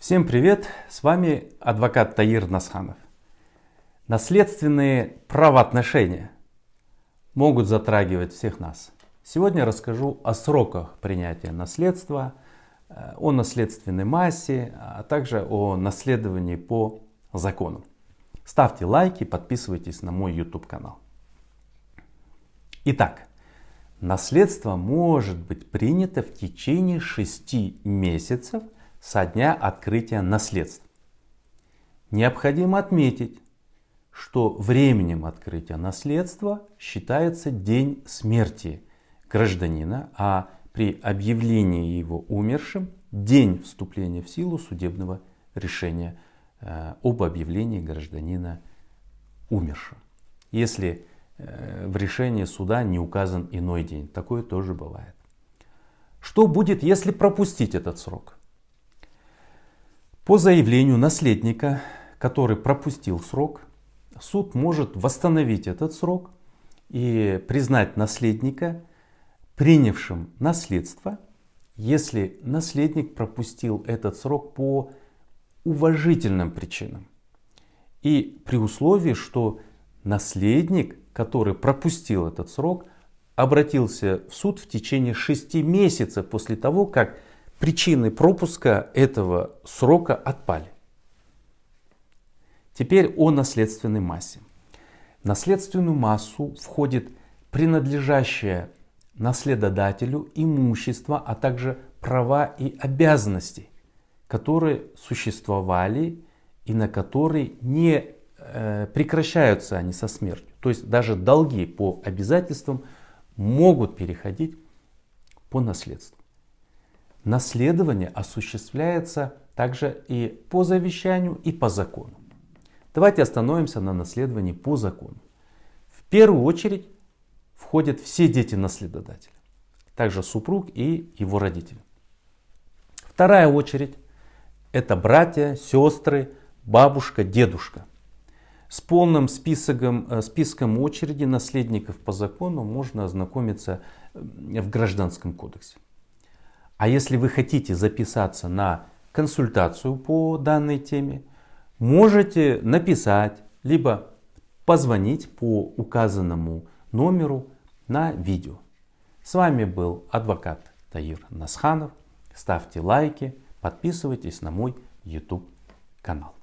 Всем привет! С вами адвокат Таир Насханов. Наследственные правоотношения могут затрагивать всех нас. Сегодня расскажу о сроках принятия наследства, о наследственной массе, а также о наследовании по закону. Ставьте лайки, подписывайтесь на мой YouTube канал. Итак, наследство может быть принято в течение 6 месяцев со дня открытия наследства. Необходимо отметить, что временем открытия наследства считается день смерти гражданина, а при объявлении его умершим день вступления в силу судебного решения об объявлении гражданина умершим. Если в решении суда не указан иной день. Такое тоже бывает. Что будет, если пропустить этот срок? По заявлению наследника, который пропустил срок, суд может восстановить этот срок и признать наследника принявшим наследство, если наследник пропустил этот срок по уважительным причинам. И при условии, что наследник, который пропустил этот срок, обратился в суд в течение 6 месяцев после того, как причины пропуска этого срока отпали. Теперь о наследственной массе. В наследственную массу входит принадлежащее наследодателю имущество, а также права и обязанности, которые существовали и на которые не прекращаются они со смертью. То есть даже долги по обязательствам могут переходить по наследству. Наследование осуществляется также и по завещанию, и по закону. Давайте остановимся на наследовании по закону. В первую очередь входят все дети наследодателя, также супруг и его родители. Вторая очередь — это братья, сестры, бабушка, дедушка. С полным списком очереди наследников по закону можно ознакомиться в Гражданском кодексе. А если вы хотите записаться на консультацию по данной теме, можете написать, либо позвонить по указанному номеру на видео. С вами был адвокат Таир Насханов. Ставьте лайки, подписывайтесь на мой YouTube канал.